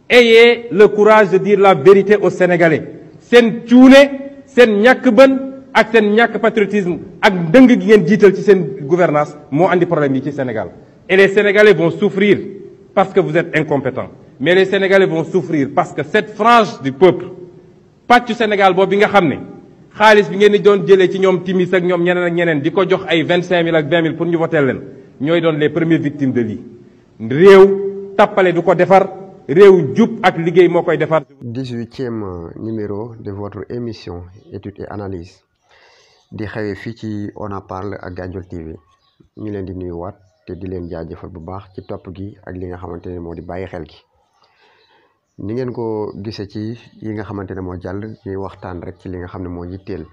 ayez le courage de dire la vérité aux Sénégalais seen cuune seen ñàkk bën ak seen ñàkk patriotisme ak dëng gi ngeen jiital ci seen gouvernance moo andi problème yi ci Sénégal. Et les Sénégalais vont souffrir parce que vous êtes incompétents, mais les Sénégalais vont souffrir parce que cette frange du peuple pàccu Sénégal boobu bi nga xam ne xaalis bi ngeen di doon jëlee ci ñoom timis ak ñoom ñeneen ak ñeneen di ko jox ay 25 000 ak 20 000 pour ñu voter leen ñooy doon les premières victimes de lii. réew tappale du ko defar réew jub ak liggéey moo koy defar. 18e numéro de votre émission étude et analyse di xewee fii ci On en parle ak Gandiol TV ñu leen di nuyuwaat te di leen jaajëfal bu baax ci topp gi ak li nga xamante ne moo di bàyyi xel gi. ni ngeen ko gisee ci yi nga xamante ne moo jàll ñuy waxtaan rek ci li nga xam ne moo yitteel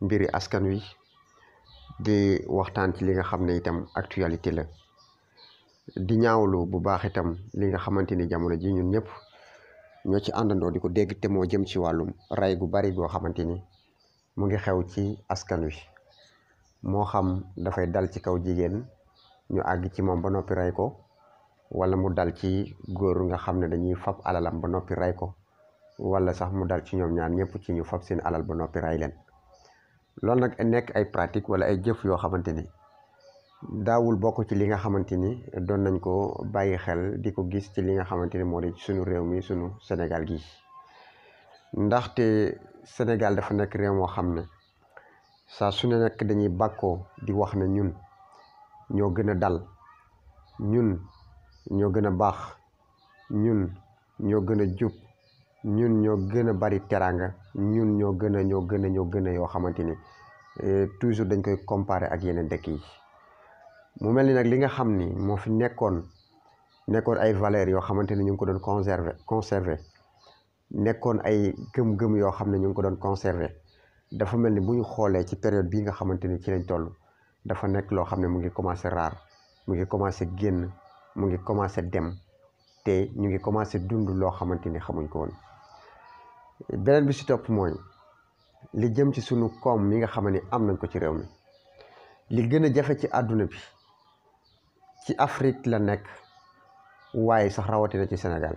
mbiri askan wi di waxtaan ci li nga xam ne itam actualité la di ñaawlu bu baax itam li nga xamante ni jamono ji ñun ñëpp ñoo ci àndandoo di ko dégg te moo jëm ci wàllum ray gu bari goo xamante ni mu ngi xew ci askan wi moo xam dafay dal ci kaw jigéen ñu àgg ci moom ba noppi ray ko wala mu dal ci góor nga xam ne dañuy fab alalam ba noppi ray ko wala sax mu dal ci ñoom ñaar ñëpp ci ñu fab seen alal ba noppi ray leen. loolu nag nekk ay pratique wala ay jëf yoo xamante ni daawul bokk ci li nga xamante ni doon nañ ko bàyyi xel di ko gis ci li nga xamante ni moo di suñu réew mi suñu Sénégal gi ndaxte Sénégal dafa nekk réew moo xam ne saa su ne nekk dañuy bàkkoo di wax ne ñun ñoo gën a dal ñun ñoo gën a baax ñun ñoo gën a jub ñun ñoo gën a bari teraanga ñun ñoo gën a yoo xamante ni toujours dañ koy comparer ak yeneen dëkk yi. mu mel ni nag li nga xam ni moo fi nekkoon ay valeurs yoo xamante ni ñu ngi ko doon conserver nekkoon ay gëm-gëm yoo xam ne ñu ngi ko doon conserver dafa mel ni bu ñu xoolee ci période bii nga xamante ni ci lañ toll dafa nekk loo xam ne mu ngi commencé raar mu ngi commencé génn mu ngi commencé dem te ñu ngi commencé dund loo xamante ni xamuñ ko woon. beneen bi si topp mooy li jëm ci sunu koom mi nga xam ne am nañ ko ci réew mi li gën a jafe ci àdduna bi ci Afrique la nekk waaye sax rawatina ci Sénégal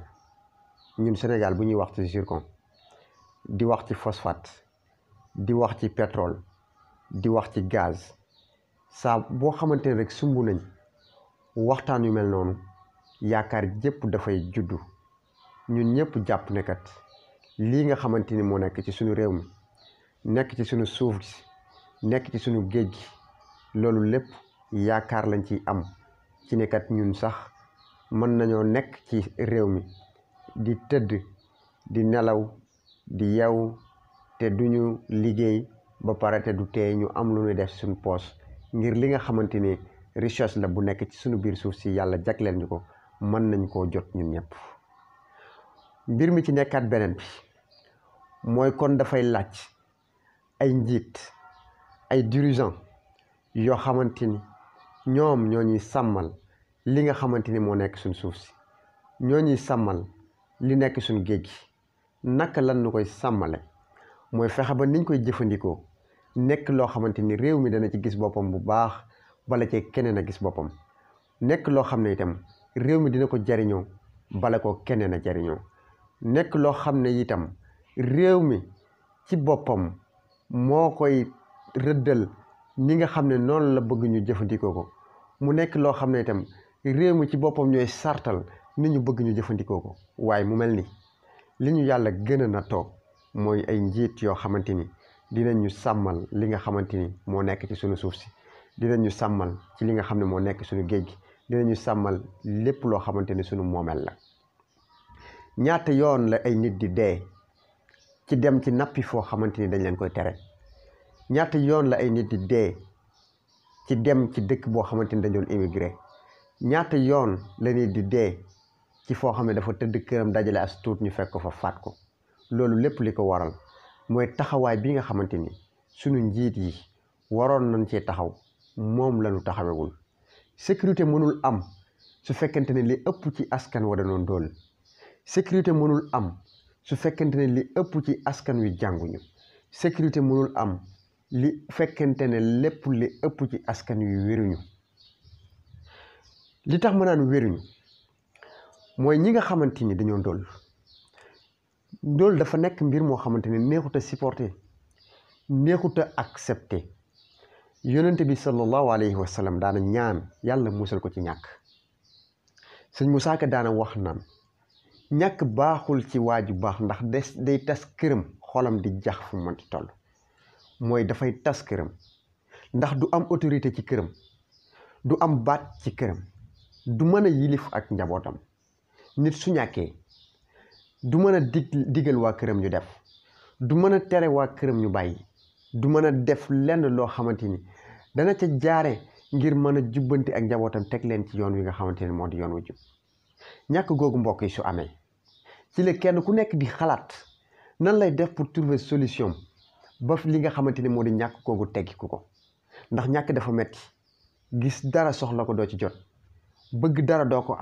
ñun Sénégal bu ñuy wax ci zircon di wax ci phosphate di wax ci pétrole di wax ci gaz saa boo xamante ne rek sumb nañ waxtaan yu mel noonu yaakaar jëpp dafay juddu ñun ñëpp jàpp ne kat lii nga xamante ni moo nekk ci suñu réew mi nekk ci suñu suuf gi nekk ci suñu géej gi loolu lépp yaakaar lañ ciy am ci ne kat ñun sax mën nañoo nekk ci réew mi di tëdd di nelaw di yeewu te duñu liggéey ba pare te du tee ñu am lu ñu def suñu poos ngir li nga xamante ni richesse la bu nekk ci suñu biir suuf si yàlla jagleel ñu ko mën nañ koo jot ñun ñëpp. mbir mi ci nekkaat beneen bi mooy kon dafay laaj ay njiit ay dirigeant yoo xamante ni ñoom ñoo ñuy sàmmal li nga xamante ni moo nekk suñ suuf si ñoo ñuy sàmmal li nekk suñ géej gi naka lan nu koy sàmmale mooy fexe ba niñ koy jëfandikoo nekk loo xamante ni réew mi dana ci gis boppam bu baax bala cee keneen a gis boppam nekk loo xam ne itam réew mi dina ko jariñoo bala ko keneen a jariñoo nekk loo xam ne itam réew mi ci boppam moo koy rëddal ni nga xam ne noonu la bëgg ñu jëfandikoo ko mu nekk loo xam ne itam réew mi ci boppam ñooy sartal ni ñu bëgg ñu jëfandikoo ko waaye mu mel ni li ñu yàlla gën a nattoo mooy ay njiit yoo xamante ni dinañ ñu sàmmal li nga xamante ni moo nekk ci suñu suuf si dinañ ñu sàmmal ci li nga xam ne moo nekk suñu géej gi dinañ ñu sàmmal lépp loo xamante ni suñu moomeel la. ñaata yoon la ay nit di dee ci dem ci nappi foo xamante ni dañ leen koy tere ñaata yoon la ay nit di dee ci dem ci dëkk boo xamante ni dañ doon immigré ñaata yoon la nit di dee ci foo xam ne dafa tëdd këram dajale as tuut ñu fekk ko fa faat ko. loolu lépp li ko waral mooy taxawaay bi nga xamante ni sunu njiit yi waroon nañ cee taxaw moom lañu taxawewul. sécurité mënul am su fekkente ne li ëpp ci askan wa danoon dool sécurité mënul am su fekkente ne li ëpp ci askan wi jànguñu sécurité mënul am li fekkente ne lépp li ëpp ci askan wi wéruñu. li tax ma naan wéruñu mooy ñi nga xamante ni dañoo ndóol dafa nekk mbir moo xamante ne neexut a supporter neexut a accepter yonente bi sallallahu alayhi wa sallam daana ñaan yàlla musal ko ci ñàkk. sëñ Moussa Ka daana wax naan ñàkk baaxul ci waaju baax ndax day tas këram xolam di jax fu mu mënti toll. mooy dafay tas këram ndax du am autorité ci këram, du am baat ci këram, du mën a yilif ak njabootam. nit su ñàkkee du mën a digal waa këram ñu def, du mën a tere waa këram ñu bàyyi, du mën a def lenn loo xamante ni dana ca jaare ngir mën a jubbanti ak njabootam teg leen ci yoon wi nga xamante ni moo di yoon wu jub. ñàkk googu mbokk yi su amee ci la kenn ku nekk di xalaat nan lay def pour trouver solution ba li nga xamante ni moo di ñàkk googu teggiku ko. ndax ñàkk dafa metti, gis dara soxla ko doo ci jot, bëgg dara doo ko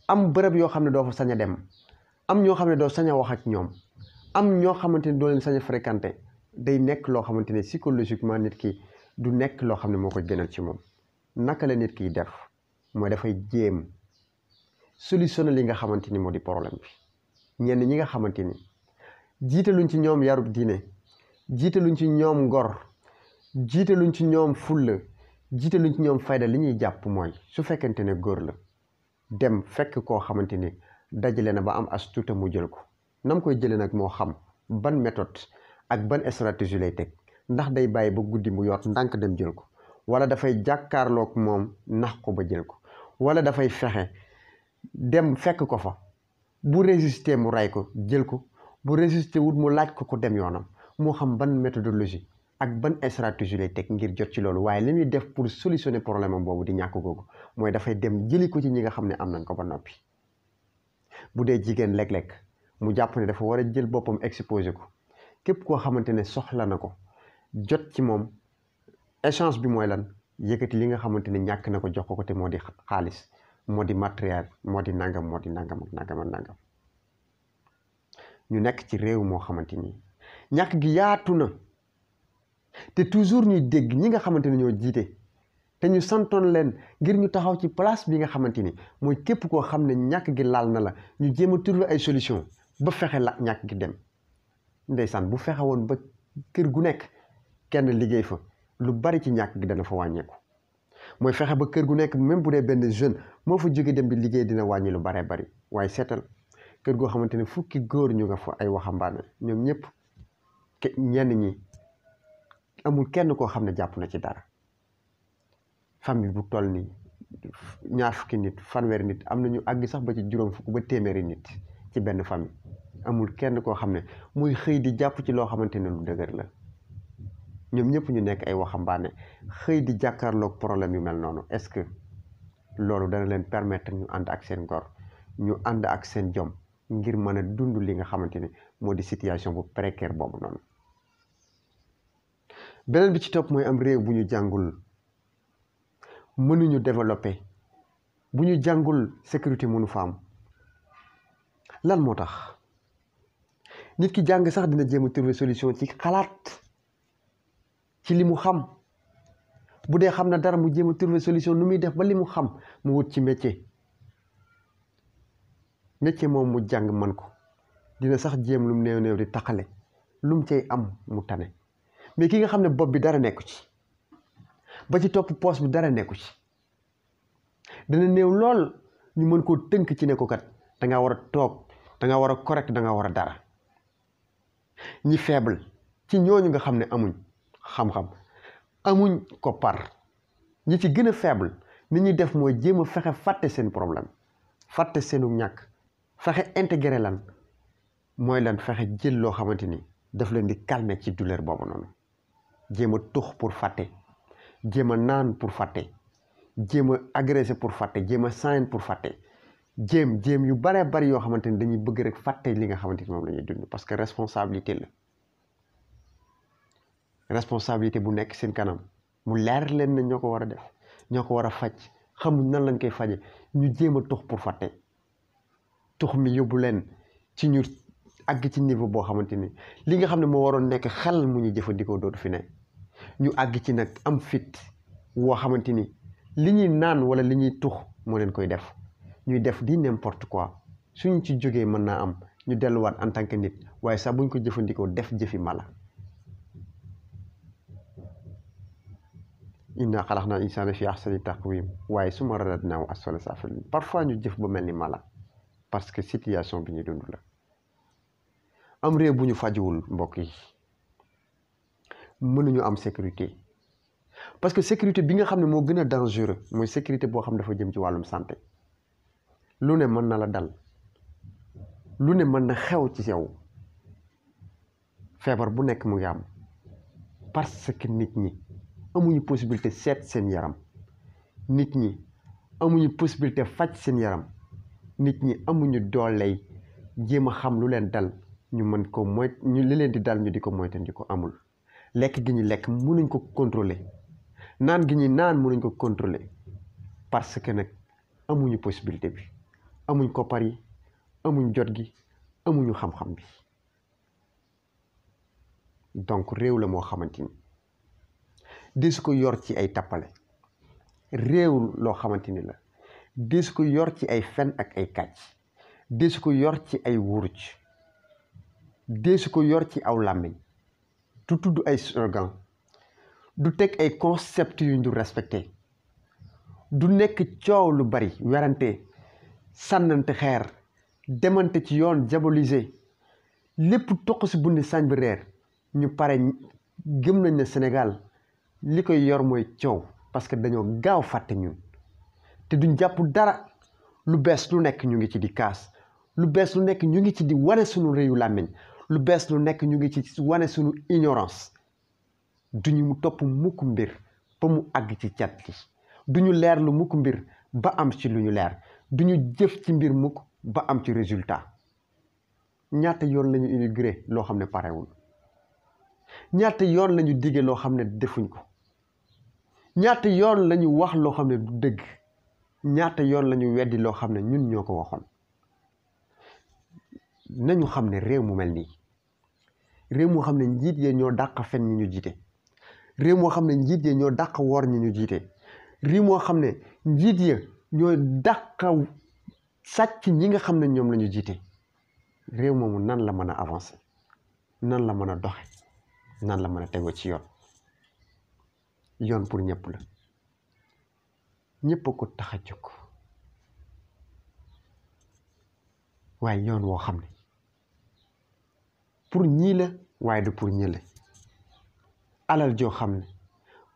am bërëb yoo xam ne doo fa sañ a dem, am ñoo xam ne doo sañ a wax ak ñoom, am ñoo xamante ni doo leen sañ a fréquenter. day nekk loo xamante ne psychologiquement nit ki du nekk loo xam ne moo ko gënal ci moom. naka la nit kiy def mooy dafay jéem solutionné li nga xamante ni moo di problème bi. ñenn ñi nga xamante ni jiitaluñ ci ñoom yarub diine, jiitaluñ ci ñoom ngor, jiitaluñ ci ñoom fulla, jiitaluñ ci ñoom fayda, li ñuy jàpp mooy su fekkente ne góor la dem fekk koo xamante ni dajale na ba am as tuuta mu jël ko. nam koy jëlee nag moo xam ban méthode ak ban stratégie lay teg, ndax day bàyyi ba guddi mu yoot ndànk dem jël ko, wala dafay jàkkaarloog moom nax ko ba jël ko, wala dafay fexe dem fekk ko fa bu résister mu ray ko jël ko, bu résister wut mu laaj ko dem yoonam. moo xam ban méthodologie ak ban stratégie lay teg ngir jot ci loolu. waaye li muy def pour solutionner problème am boobu di ñàkk googu mooy dafay dem jëli ko ci ñi nga xam ne am nañ ko ba noppi. bu dee jigéen léeg-léeg mu jàpp ne dafa war a jël boppam exposé ko, képp koo xamante ne soxla na ko jot ci moom. échange bi mooy lan? yëkkati li nga xamante ne ñàkk na ko jox ko te moo di xaalis, moo di matériel, moo di nangam, moo di nangam ak nangam ak nangam. ñu nekk ci réew moo xamante ni ñàkk gi yaatu na te toujours ñuy dégg ñi nga xamante ne ñoo jiite te ñu santoon leen ngir ñu taxaw ci place bi nga xamante ni mooy képp koo xam ne ñàkk gi laal na la ñu jéem a trouver ay solution ba fexe la ñàkk gi dem. ndeysaan bu fexe woon ba kër gu nekk kenn liggéey fa, lu bari ci ñàkk gi dana fa wàññeeku. mooy fexe ba kër gu nekk même bu dee benn jeune moo fa jóge dem di liggéey dina wàññi lu baree bari. waaye seetal kër goo xamante ne fukki góor ñu nga fa ay waxambaane, ñoom ñëpp ñenn ñi amul kenn koo xam ne jàpp na ci dara. famille bu toll nii ñaar fukki nit, fanweeri nit, am na ñu àgg sax ba ci juróom fukk ba téeméeri nit ci benn famille. amul kenn koo xam ne muy xëy di jàpp ci loo xamante ne lu dëgër la. ñoom ñëpp ñu nekk ay waxambaane xëy di jàkkaarloog problème yu mel noonu. est-ce que loolu dana leen permettre ñu ànd ak seen ngor, ñu ànd ak seen jom ngir mën a dund li nga xamante ne moo di situation bu précaire boobu noonu. beneen bi ci topp mooy am réew bu ñu jàngul mënuñu développer, bu ñu jàngul sécurité mënu fa am. lan moo tax nit ki jàng sax dina jéem a trouver solution ci xalaat ci li mu xam. bu dee xam na dara mu jéem a trouver solution nu muy def ba li mu xam mu wut ci métier moom mu jàng man ko dina sax jéem lu mu néew néew di taxale lu mu cay am mu tane. mais ki nga xam ne bopp bi dara nekku ci ba ci topp poos bi dara nekku ci dana néew lool ñu mën koo tënk ci ne ko kat da nga war a toog, da nga war a correct, da nga war a dara. ñi faible ci ñooñu nga xam ne amuñ xam-xam, amuñ koppar, ñi ci gën a faible ni ñuy def mooy jéem a fexe fàtte seen problème, fàtte seenu ñàkk, fexe intégré lan mooy lan, fexe jël loo xamante ni daf leen di calmer ci douleur boobu noonu. jéem a tux pour fàtte, jéem a naan pour fàtte, jéem a agressé pour fàtte, jéem a saañ pour fàtte, jéem yu baree bari yoo xamante ni dañuy bëgg rek fàtte li nga xamante ni moom la ñuy dund. parce que responsabilité la, responsabilité bu nekk seen kanam mu leer leen na ñoo ko war a def, ñoo ko war a faj, xamuñ nan lañ koy faje, ñu jéem a tux pour fàtte. tux mi yóbbu leen ci ñu àgg ci niveau boo xamante ni li nga xam ne moo waroon nekk xel mu ñu jëfandikoo dootu fi ne. ñu àgg ci nag am fit woo xamante ni li ñuy naan wala li ñuy tux moo leen koy def. ñuy def di n'importe quoi suñ ci jógee mën naa am ñu delluwaat en tant que nit waaye sax buñ ko jëfandikoo def jëfi mala. inna xalaqnaa insaana fi ahsani taqwiim waaye summa radadnaahu asfala saafiliin parfois ñu jëf ba mel ni mala parce que situation bi ñu dund la. am réew bu ñu fajuwul mbokk yi mënuñu am sécurité parce que sécurité bi nga xam ne moo gën a dangereux mooy sécurité boo xam ne dafa jëm ci wàllum santé. lu ne mën na la dal lu ne mën na xew ci yow feebar bu nekk mu ngi am parce que nit ñi amuñu possibilité seet seen yaram, nit ñi amuñu possibilité faj seen yaram, nit ñi amuñu dooley jéem a xam lu leen dal ñu mën ko ñu li leen di dal ñu di ko moytandiku amul. lekk gi ñu lekk mënuñ ko contrôler, naan gi ñuy naan mënuñ ko contrôler parce que nag amuñu possibilité bi, amuñ koppar yi, amuñ jot gi, amuñu xam-xam bi. donc réew la moo xamante ni desu ko yor ci ay tappale, réew loo xamante ni la desu ko yor ci ay fen ak ay kàcc, desu ko yor ci ay wuruj, desu ko yor ci aw làmmiñ, du tudd ay slogan, du teg ay concept yu ñu respecté, du nekk coow lu bari werante sànnante xeer demante ci yoon diaboliser lépp toq si bundi sañ bi reer. ñu pare gëm nañ ne Sénégal li koy yor mooy coow parce que dañoo gaaw fàtte ñun te duñ jàpp dara. lu bees lu nekk ñu ngi ci di kaas, lu bees lu nekk ñu ngi ci di wane suñu réewu làmmiñ, lu bees lu nekk ñu ngi ci wane suñu ignorance. duñu mu topp mukk mbir ba mu àgg ci cat li, duñu leer lu mukk mbir ba am ci lu ñu leer, duñu jëf ci mbir mukk ba am ci résultat. ñaata yoon lañu inauguré loo xam ne parewul, ñaata yoon lañu dige loo xam ne defuñ ko, ñaata yoon lañu wax loo xam ne du dëgg, ñaata yoon lañu weddi loo xam ne ñun ñoo ko waxoon. nañu xam ne réew mu mel nii, réew moo xam ne njiit yee ñoo dàq fen ñi ñu jiite, réew moo xam ne njiit yee ñoo dàq wor ñi ñu jiite, réew moo xam ne njiit ya ñoo dàq sàcc ñi nga xam ne ñoom la ñu jiite. réew moomu nan la mën a avancer, nan la mën a doxe, nan la mën a tegoo ci yoon. yoon pour ñëpp la, ñëpp a ko tax a jóg, waaye yoon woo xam ne pour ñii la waaye du pour ñële, alal joo xam ne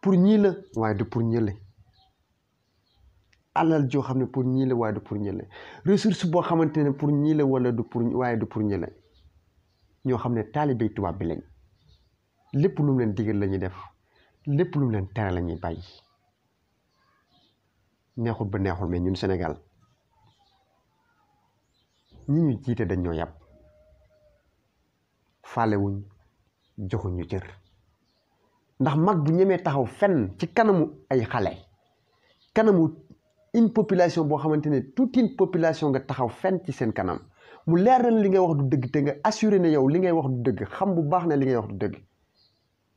pour ñii la waaye du pour ñële, alal joo xam ne pour ñii la waaye du pour ñële, ressource boo xamante ne pour ñii la wala du pour waaye du pour ñële. ñoo xam ne taalibey tubaab bi lañ, lépp lu mu leen digal la ñuy def, lépp lu mu leen tere la ñuy bàyyi. neexul ba neexul mais ñun Sénégal ñi ñu jiite dañ ñoo yàpp, faalewuñ, joxuñ ñu cër. ndax mag bu ñemee taxaw fenn ci kanamu ay xale, kanamu une population boo xamante ne toute une population nga taxaw fenn ci seen kanam mu leer na li ngay wax du dëgg te nga assuré ne yow li ngay wax du dëgg, xam bu baax na li ngay wax du dëgg,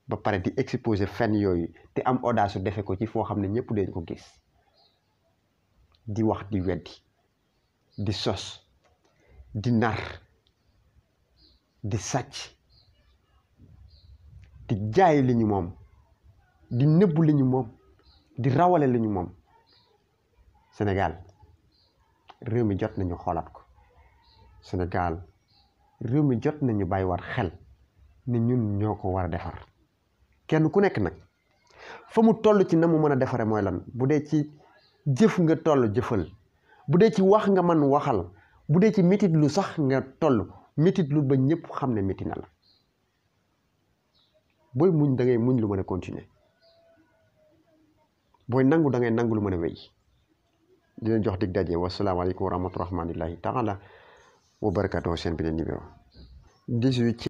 ba pare di exposer fenn yooyu te am audace su defe ko ci foo xam ne ñëpp dañ ko gis, di wax di weddi, di sos, di nar, di sàcc, di jaay li ñu moom, di nëbbu li ñu moom, di rawale li ñu moom. Sénégal réew mi jot nañu xoolaat ko. Sénégal réew mi jot nañu bàyyiwaat xel ne ñun ñoo ko war a defar. kenn ku nekk nag fa mu toll ci na mu mën a defare mooy lan. bu dee ci jëf nga toll jëfal, bu dee ci wax nga mën waxal, bu dee ci métit lu sax nga toll métit lu ba ñëpp xam ne métti na la. booy muñ da ngay muñ lu mën a continuer, booy nangu da ngay nangu lu mën a wéy. dina jox dig daje wasalaamaaleykum wa rahmatullahi taala wa barakatuh seen beneen numéro 18